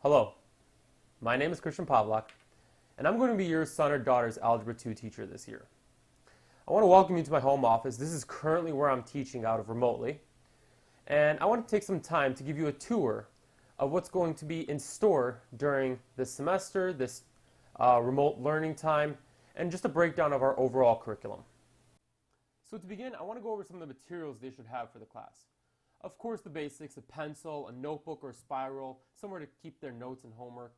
Hello, my name is Christian Pavlak, and I'm going to be your son or daughter's Algebra 2 teacher this year. I want to welcome you to my home office. This is currently where I'm teaching out of remotely, and I want to take some time to give you a tour of what's going to be in store during this semester, this remote learning time, and just a breakdown of our overall curriculum. So to begin, I want to go over some of the materials they should have for the class. Of course, the basics: a pencil, a notebook or spiral, somewhere to keep their notes and homework.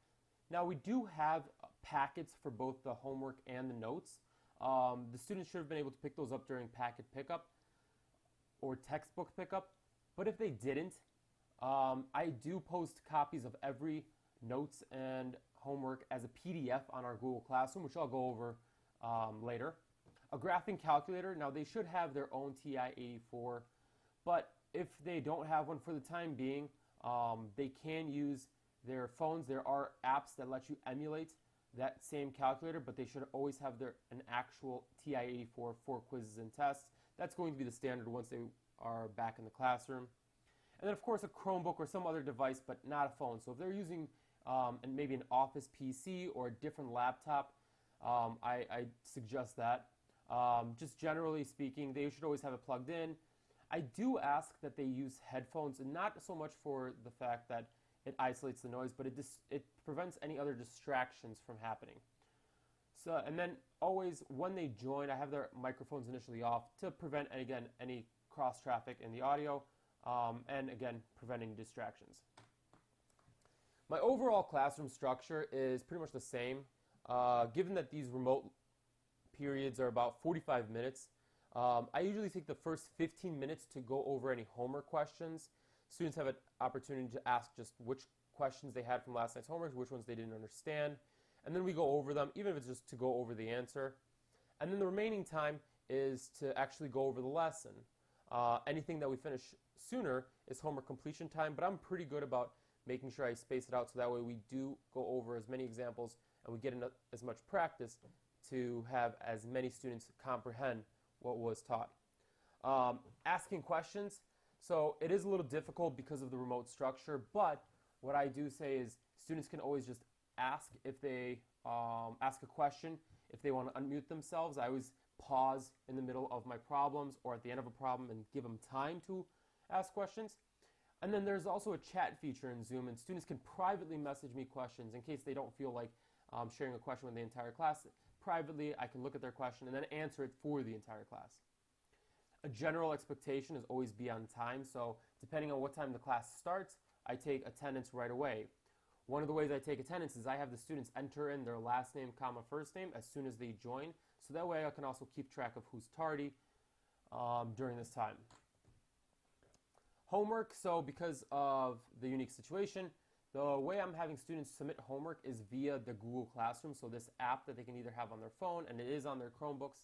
Now, we do have packets for both the homework and the notes. The students should have been able to pick those up during packet pickup or textbook pickup, but if they didn't, I do post copies of every notes and homework as a PDF on our Google Classroom, which I'll go over later. A graphing calculator. Now, they should have their own TI-84, but if they don't have one for the time being, they can use their phones. There are apps that let you emulate that same calculator, but they should always have an actual TI-84 for quizzes and tests. That's going to be the standard once they are back in the classroom. And then, of course, a Chromebook or some other device, but not a phone. So if they're using maybe an office PC or a different laptop, I suggest that. Just generally speaking, they should always have it plugged in. I do ask that they use headphones, and not so much for the fact that it isolates the noise, but it prevents any other distractions from happening. So, and then always when they join, I have their microphones initially off to prevent, again, any cross traffic in the audio, and again, preventing distractions. My overall classroom structure is pretty much the same. Given that these remote periods are about 45 minutes, I usually take the first 15 minutes to go over any homework questions. Students have an opportunity to ask just which questions they had from last night's homework, which ones they didn't understand, and then we go over them, even if it's just to go over the answer. And then the remaining time is to actually go over the lesson. Anything that we finish sooner is homework completion time, but I'm pretty good about making sure I space it out so that way we do go over as many examples and we get as much practice to have as many students comprehend what was taught. Asking questions. So it is a little difficult because of the remote structure, but what I do say is students can always just ask if they ask a question. If they want to unmute themselves, I always pause in the middle of my problems or at the end of a problem and give them time to ask questions. And then there's also a chat feature in Zoom, and students can privately message me questions in case they don't feel like sharing a question with the entire class. Privately, I can look at their question and then answer it for the entire class. A general expectation is always be on time, so depending on what time the class starts, I take attendance right away. One of the ways I take attendance is I have the students enter in their last name, comma, first name as soon as they join, so that way I can also keep track of who's tardy during this time. Homework. So because of the unique situation, the way I'm having students submit homework is via the Google Classroom, so this app that they can either have on their phone, and it is on their Chromebooks.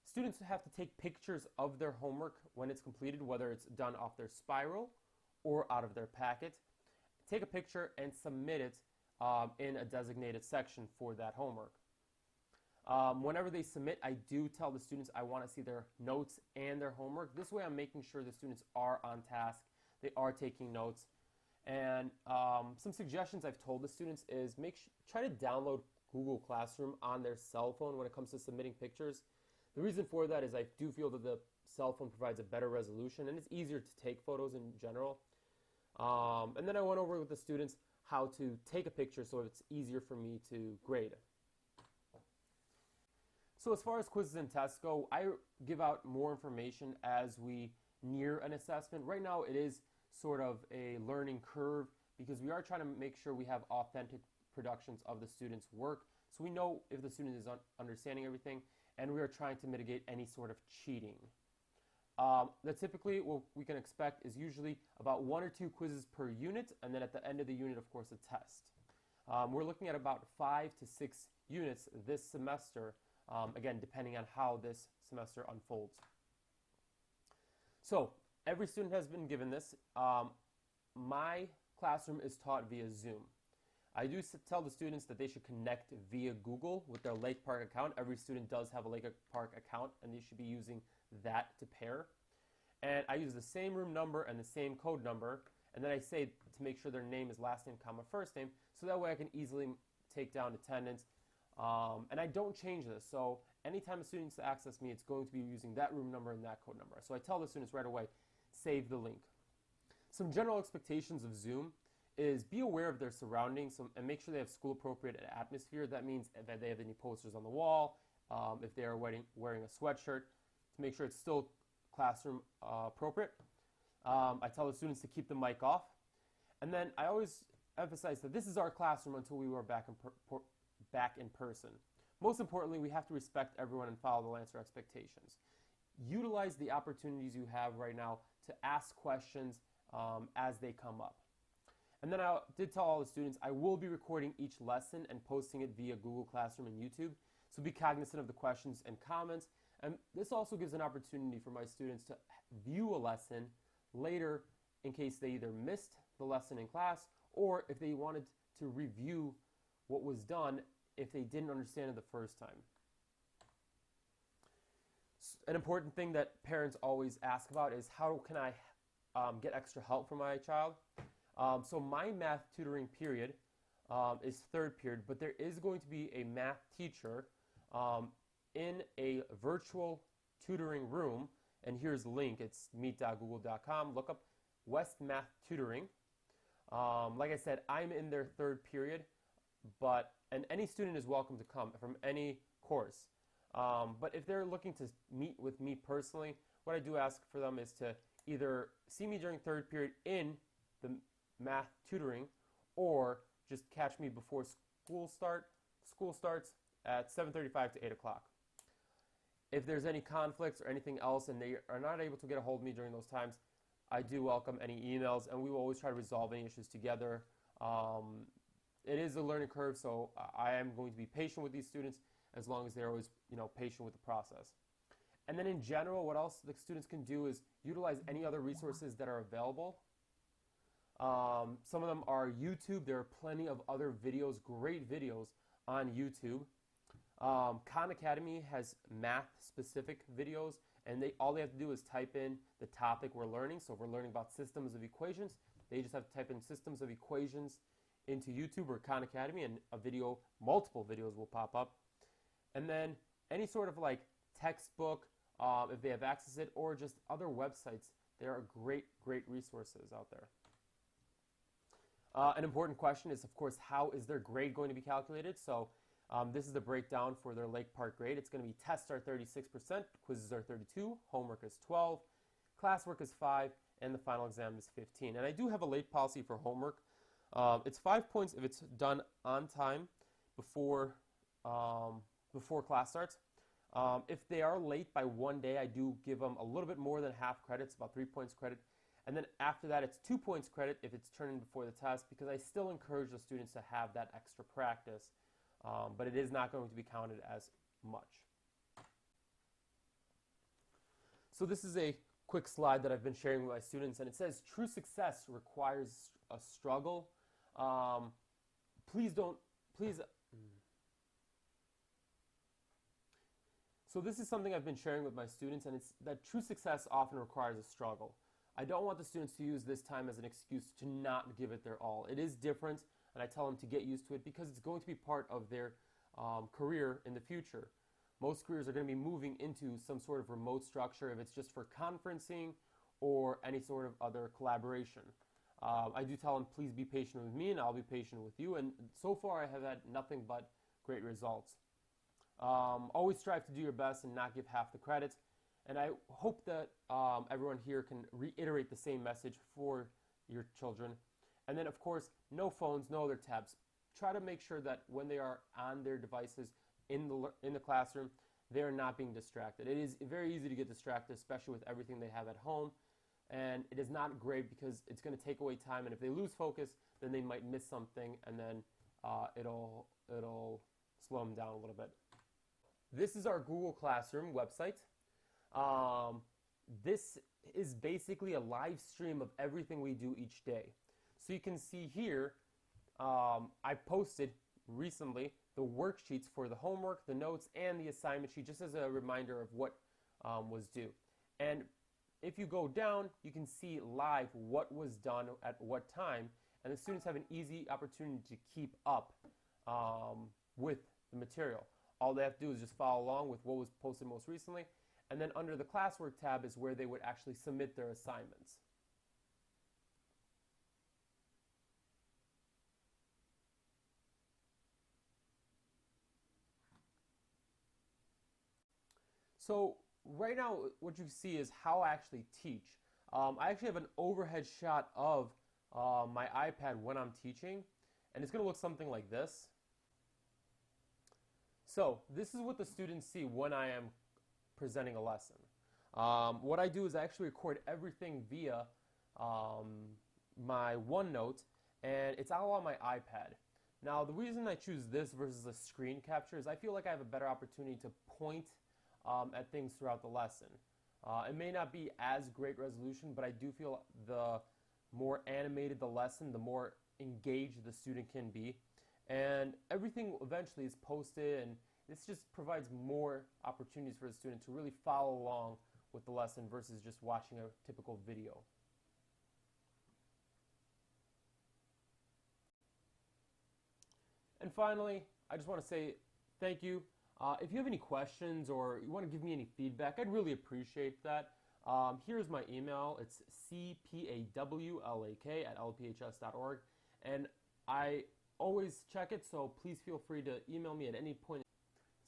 Students have to take pictures of their homework when it's completed, whether it's done off their spiral or out of their packet. Take a picture and submit it in a designated section for that homework. Whenever they submit, I do tell the students I want to see their notes and their homework. This way I'm making sure the students are on task, they are taking notes. And some suggestions I've told the students is try to download Google Classroom on their cell phone when it comes to submitting pictures. The reason for that is I do feel that the cell phone provides a better resolution and it's easier to take photos in general. And then I went over with the students how to take a picture so it's easier for me to grade. So as far as quizzes and tests go, I give out more information as we near an assessment. Right now it is sort of a learning curve because we are trying to make sure we have authentic productions of the students' work so we know if the student is understanding everything, and we are trying to mitigate any sort of cheating. That typically what we can expect is usually about 1 or 2 quizzes per unit, and then at the end of the unit, of course, a test. We're looking at about 5 to 6 units this semester, again, depending on how this semester unfolds. So every student has been given this. My classroom is taught via Zoom. I do tell the students that they should connect via Google with their Lake Park account. Every student does have a Lake Park account, and they should be using that to pair. And I use the same room number and the same code number, And then I say to make sure their name is last name, comma, first name, so that way I can easily take down attendance. And I don't change this, so anytime a student needs to access me, it's going to be using that room number and that code number. So I tell the students right away, save the link. Some general expectations of Zoom is be aware of their surroundings and make sure they have school-appropriate atmosphere. That means that they have any posters on the wall, if they are wearing a sweatshirt, to make sure it's still classroom appropriate. I tell the students to keep the mic off. And then I always emphasize that this is our classroom until we are back in person. Most importantly, we have to respect everyone and follow the Lancer expectations. Utilize the opportunities you have right now to ask questions as they come up. And then I did tell all the students I will be recording each lesson and posting it via Google Classroom and YouTube. So be cognizant of the questions and comments. And this also gives an opportunity for my students to view a lesson later in case they either missed the lesson in class or if they wanted to review what was done if they didn't understand it the first time. An important thing that parents always ask about is how can I get extra help for my child? So my math tutoring period is third period, but there is going to be a math teacher in a virtual tutoring room, and here's the link. It's meet.google.com. Look up West Math Tutoring. Like I said, I'm in their third period, and any student is welcome to come from any course. But if they're looking to meet with me personally, what I do ask for them is to either see me during third period in the math tutoring, or just catch me before school starts at 7:35 to 8 o'clock. If there's any conflicts or anything else and they are not able to get a hold of me during those times, I do welcome any emails, and we will always try to resolve any issues together. It is a learning curve, so I am going to be patient with these students as long as they're always patient with the process. And then in general, what else the students can do is utilize any other resources that are available. Some of them are YouTube. There are plenty of other videos, great videos on YouTube. Khan Academy has math-specific videos, and all they have to do is type in the topic we're learning. So if we're learning about systems of equations, they just have to type in systems of equations into YouTube or Khan Academy, and multiple videos will pop up. And then any sort of textbook, if they have access to it, or just other websites, there are great resources out there. An important question is, of course, how is their grade going to be calculated? So this is the breakdown for their Lake Park grade. It's going to be tests are 36%, quizzes are 32%, homework is 12%, classwork is 5%, and the final exam is 15%. And I do have a late policy for homework. It's 5 points if it's done on time before class starts. If they are late by 1 day, I do give them a little bit more than half credit. It's about 3 points credit. And then after that, it's 2 points credit if it's turned in before the test, because I still encourage the students to have that extra practice. But it is not going to be counted as much. So this is a quick slide that I've been sharing with my students, and it says true success requires a struggle. So this is something I've been sharing with my students, and it's that true success often requires a struggle. I don't want the students to use this time as an excuse to not give it their all. It is different, and I tell them to get used to it because it's going to be part of their career in the future. Most careers are going to be moving into some sort of remote structure, if it's just for conferencing or any sort of other collaboration. I do tell them, please be patient with me, and I'll be patient with you. And so far, I have had nothing but great results. Always strive to do your best and not give half the credit. And I hope that everyone here can reiterate the same message for your children. And then, of course, no phones, no other tabs. Try to make sure that when they are on their devices in the classroom, they are not being distracted. It is very easy to get distracted, especially with everything they have at home. And it is not great because it's going to take away time. And if they lose focus, then they might miss something, and then it'll slow them down a little bit. This is our Google Classroom website. This is basically a live stream of everything we do each day. So you can see here, I posted recently the worksheets for the homework, the notes, and the assignment sheet, just as a reminder of what was due. And if you go down, you can see live what was done at what time, and the students have an easy opportunity to keep up with the material. All they have to do is just follow along with what was posted most recently, and then under the classwork tab is where they would actually submit their assignments. So right now, what you see is how I actually teach. I actually have an overhead shot of my iPad when I'm teaching, and it's going to look something like this. So this is what the students see when I am presenting a lesson. What I do is I actually record everything via my OneNote, and it's all on my iPad. Now, the reason I choose this versus a screen capture is I feel like I have a better opportunity to point at things throughout the lesson. It may not be as great resolution, but I do feel the more animated the lesson, the more engaged the student can be. And everything eventually is posted, and this just provides more opportunities for the student to really follow along with the lesson versus just watching a typical video. And finally, I just want to say thank you. If you have any questions or you want to give me any feedback, I'd really appreciate that. Here's my email. It's cpawlak@lphs.org. And I always check it, so please feel free to email me at any point.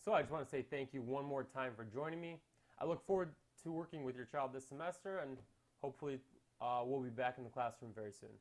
So I just want to say thank you one more time for joining me. I look forward to working with your child this semester, and hopefully we'll be back in the classroom very soon.